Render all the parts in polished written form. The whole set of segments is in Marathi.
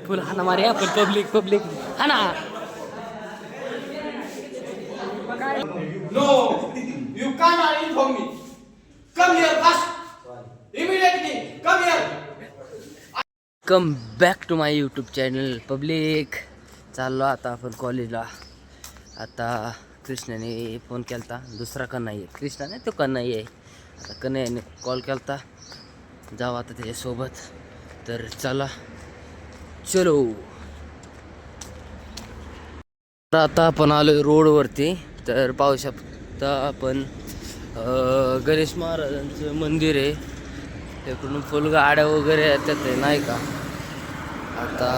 फुल हाना मारे आपण पब्लिक हाना. No, you cannot inform me. Come here, fast. Immediately, come here. Come back to my YouTube channel public. चाललो आता आपण कॉलेजला. आता कृष्णाने फोन केलता, दुसरा कन्हैया आहे. कृष्णा नाही तो कन्हैया आहे. आता कन्हैयाने कॉल केलता, जाऊ आता त्याच्यासोबत. तर चला चलो. तर आता आपण आलो रोडवरती. तर पाहू शकता आपण गणेश महाराजांचं मंदिर आहे. इकडून फुल गाड्या वगैरे येतात आहे नाही का. आता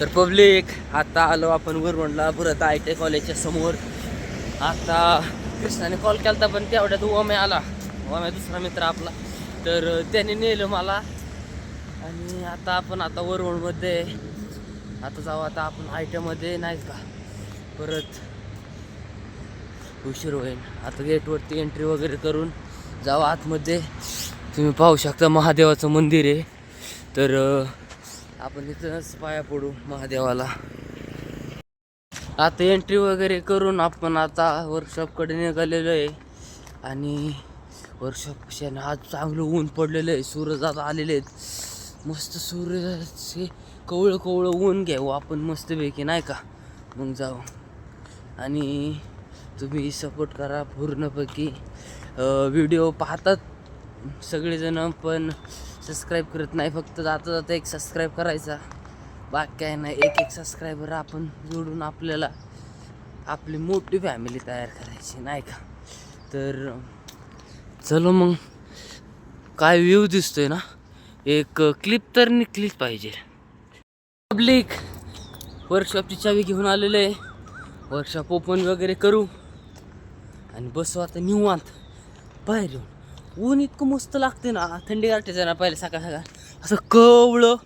तर पब्लिक आता आलो आपण वरवंडला परत ITI कॉलेजच्या समोर. आता कृष्णाने कॉल केला पण तेवढ्यात ओम्या आला. ओम्या दुसरा मित्र आपला. तर त्याने नेलं मला आणि आता आपण वरवंडमध्ये आता जाऊ. आता आपण ITI मध्ये नाही का परत उशीर होईल. आता गेटवरती एंट्री वगैरे करून जाऊ आतमध्ये. तुम्ही पाहू शकता महादेवाचं मंदिर आहे. तर आपण इथंच पाया पडू महादेवाला. आता एंट्री वगैरे करून आपण आता वर्कशॉपकडे निघालेलो आहे. आणि वर्कशॉपशाने आज चांगलं ऊन पडलेलं आहे. सूर्य आता आलेले आहेत. मस्त सूर्याचे कवळं ऊन घ्यावं आपण मस्तपैकी नाही का. मग जाऊ. आणि तुम्ही सपोर्ट करा पूर्णपैकी. व्हिडिओ पाहतात सगळेजण पण सबस्क्राईब करत नाही. फक्त जाता एक सबस्क्राईब करायचा, बाकी काय नाही. एक सबस्क्रायबर आपण जोडून आपल्याला आपली मोठी फॅमिली तयार करायची नाही का. तर चलो मग. काय व्ह्यू दिसतोय ना, एक क्लिप तर निघलीच पाहिजे. पब्लिक वर्कशॉपची चावी घेऊन आलेलं आहे. वर्कशॉप ओपन वगैरे करू आणि बसू आता निवांत बाहेर येऊन. ऊन इतकं मस्त लागते ना, थंडी गारठ्याचं ना. पहिले सकाळ असं कवळं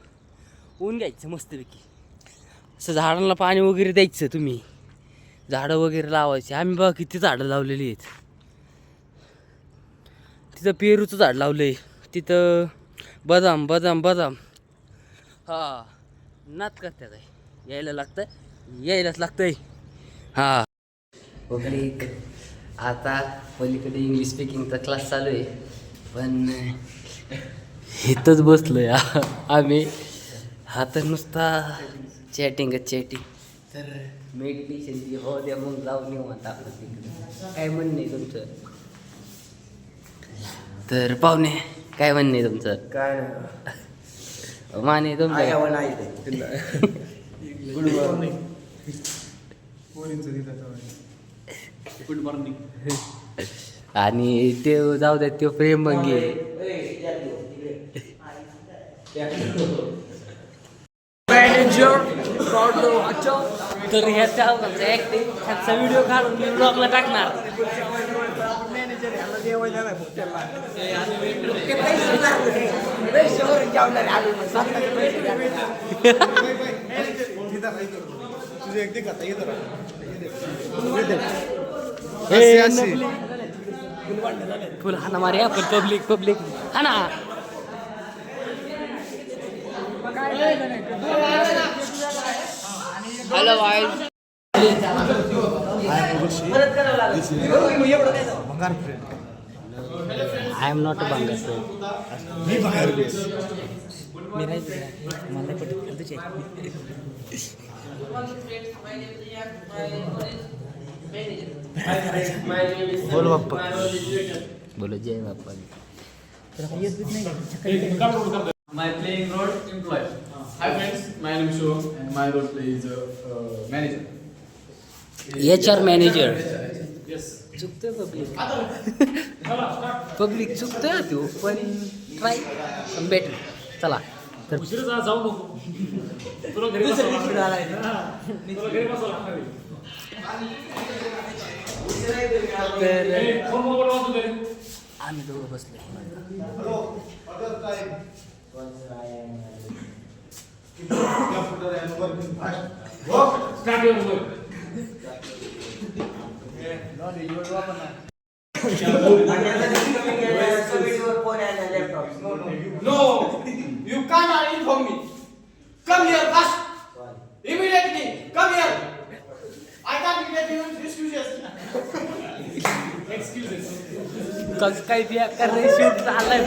ऊन घ्यायचं मस्तपैकी. असं झाडांना पाणी वगैरे द्यायचं. तुम्ही झाडं वगैरे लावायची. आम्ही बघा किती झाडं लावलेली आहेत. तिथं पेरूचं झाड लावलं आहे, तिथं बदाम. हा नात करतात आहे. यायलाच लागतंय. हा पब्लिक आता पलीकडे इंग्लिश स्पीकिंगचा क्लास चालू आहे. पण इथंच बसलो या आम्ही. हा तर नुसता चॅटिंग. तर मेडिटेशन हो द्या मग जाऊन येऊ आता आपलं तिकडे. काय म्हणणं आहे तुमचं? तर पाहुणे काय म्हणणं आहे तुमचं? काय माने तुमचं? Good morning. आणि ते जाऊ द्या, तो प्रेम भंगी. तर ह्याचा ऍक्टिंग ह्याचा व्हिडिओ काढून मी ब्लॉगला टाकणार. फुल हाना मारे आपण पब्लिक हाना. Hello guys. I am not a बंगार फ्रेंड. मी बाहेर मी नाही मला पटत तुझे. बोलो बाप्पा. बोलो जय Bappa. My playing role employee. Hi friends, my name is Shubham and my role play is manager. HR manager. Yes. चुकतोय पब्लिक चुकतोय तू पण ट्राय बेटर. चला तर जाऊ नको. तुला घरी बसावं लागणार. आम्ही दोघं बसले. No, you cannot inform me. Come here, fast. Immediately, come here. I can't get you excuses. Excuses. कस काय शूट झालाय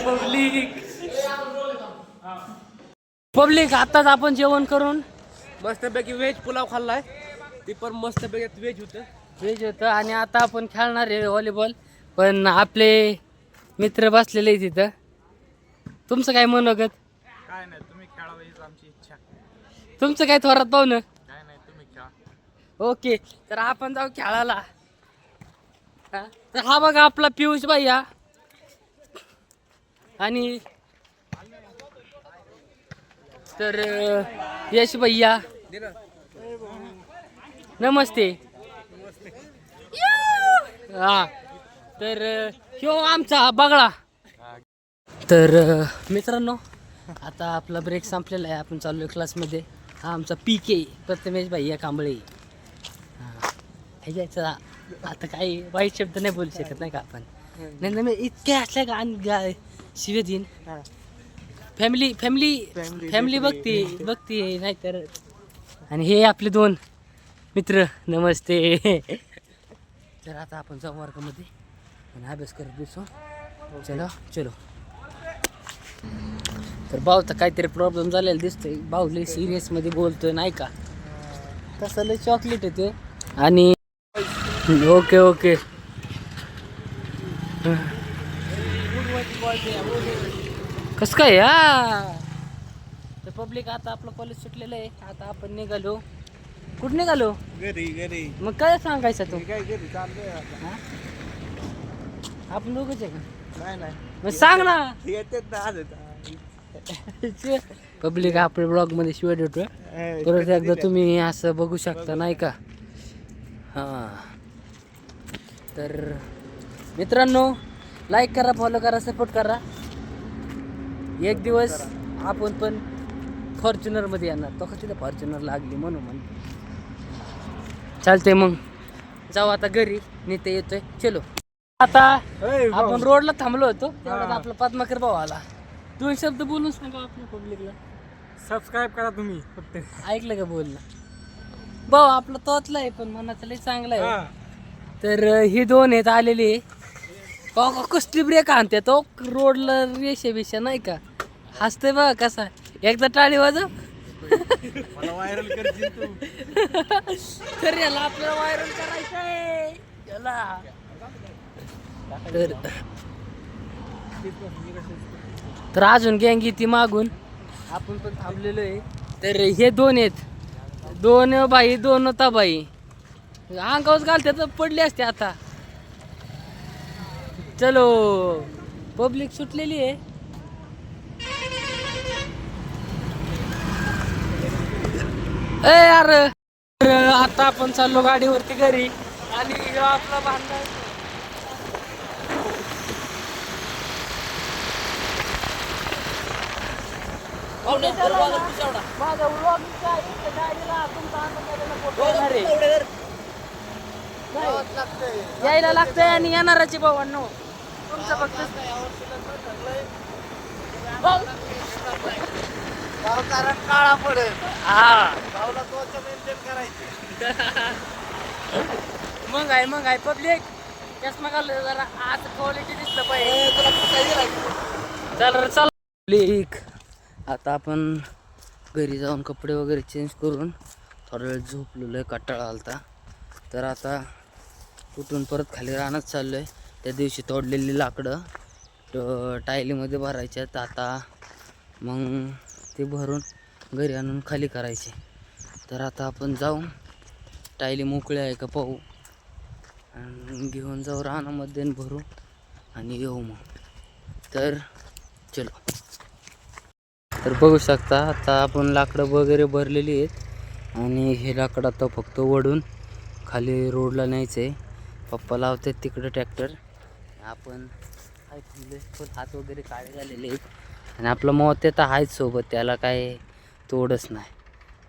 पब्लिक आताच आपण जेवण करून मस्तपैकी व्हेज पुलाव खाल्लाय ती पण मस्तपैकी व्हेज होतं. व्हेज होतं आणि आता आपण खेळणार आहे व्हॉलीबॉल. पण आपले मित्र बसलेले आहे तिथं. तुमचं काय मनोगत? काय नाही तुम्ही खेळावं हीच आमची इच्छा. तुमचं काय थोरात पाहुणं? काय नाही तुम्ही खेळा. ओके तर आपण जाऊ खेळायला. तर हा बघा आपला पियुष भैया आणि तर यश भैया नमस्ते. हा तर ह्यो आमचा बगळा. तर मित्रांनो आता आपला ब्रेक संपलेला आहे. आपण चालू आहे क्लासमध्ये. हा आमचा PK प्रथमेश भैया कांबळे. ह्याच्याचा आता काही वाईट शब्द नाही बोलू शकत नाही का आपण. नाही नाही इतके असल्या का आणि शिवे दिन फॅमिली फॅमिली फॅमिली बघते नाहीतर. आणि हे आपले दोन मित्र नमस्ते. तर आता आपण जाऊ वर्गामध्ये आणि अभ्यास करत बसू. चलो चलो. तर भाऊचा काहीतरी प्रॉब्लेम झालेला दिसतोय. भाऊ लय सिरियसमध्ये बोलतोय नाही का. तसं लय चॉकलेट येतोय आणि ओके ओके. कसं काय या तर पब्लिक आता आपलं कॉलेज सुटलेलं आहे. आता आपण निघालो. कुठं निघालो? घरी मग काय सांगायचं तू? काय घरी चाललोय आता. आपण दोघंच आहे का? काय नाही मग सांग ना. येतेच ना आज पब्लिक आपल्या ब्लॉग मध्ये शिवाय देतोय. परत एकदा तुम्ही असं बघू शकता नाही का. हां तर मित्रांनो लाईक करा, फॉलो करा, सपोर्ट करा. एक दिवस आपण पण फॉर्च्युनरमध्ये येणार. तो का तिथे फॉर्च्युनर लागली म्हणून चालतंय. मग जाऊ आता घरी. नेते येतोय. चलो आता आपण रोडला थांबलो होतो तेवढ्यात आपला पद्माकर भाऊ आला. 2 शब्द बोलून सांगा आपल्या पब्लिकला. सबस्क्राईब करा तुम्ही फक्त. ऐकलं का बोलणं? भाऊ आपला तोतला आहे पण मनाचं लय चांगला आहे. तर ही दोन आहेत आलेली. कसली ब्रेक आणते तो रोडला रेषा नाही का. हसते बघ कसा. एकदा टाळी वाजव. मला व्हायरल करशील तू. तर याला आपल्याला व्हायरल करायचं आहे याला. तर अजून गँग ती मागून आपण पण थांबलेलो आहे. तर हे दोन आहेत. 2 बाई 2 ताबाई अंगावर घालते तर पडले असते आता. चलो पब्लिक सुटलेली आहे. ए यार आता आपण चाललो गाडीवरती घरी. आणि आपला भांडण माझ्या व्लॉगच्या गाडीला यायला लागतंय आणि येणाराची भावांनो तुमचं फक्त कारण काळा पडेल. हा भाऊला त्वचा मेंटेन करायची. मग आहे पब्लिक चष्मा घालू जरा आज क्वालिटी दिसलं पाहिजे. चल पब्लिक आता आपण घरी जाऊन कपडे वगैरे चेंज करून थोडा वेळ झोपलेलो आहे. कंटाळा आलता. तर आता उठून परत खाली रानात चाललो आहे. त्या दिवशी तोडलेली लाकडं टायलीमध्ये भरायचे आहेत. आता मग ते भरून घरी आणून खाली करायचे. तर आता आपण जाऊन टायली मोकळ्या आहे का पाहू आणि घेऊन जाऊ रानामध्ये भरू आणि येऊ मग. तर चलो. तर बघू शकता आता आपण लाकडं वगैरे भरलेली आहेत आणि हे लाकडं आता फक्त वडून खाली रोडला न्यायचं आहे. पप्पा लावतात तिकडं ट्रॅक्टर. आपण पण हात वगैरे काळे झालेले आहेत आणि आपलं मत तर आहेच सोबत. त्याला काय तोडच नाही.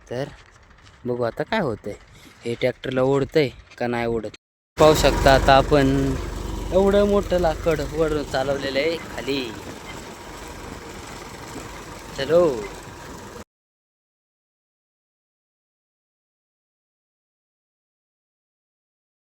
तर बघू आता काय होतं आहे. हे ट्रॅक्टरला ओढतं आहे का नाही ओढत. पाहू शकता आता आपण एवढं मोठं लाकड वडून चालवलेलं आहे खाली. चलो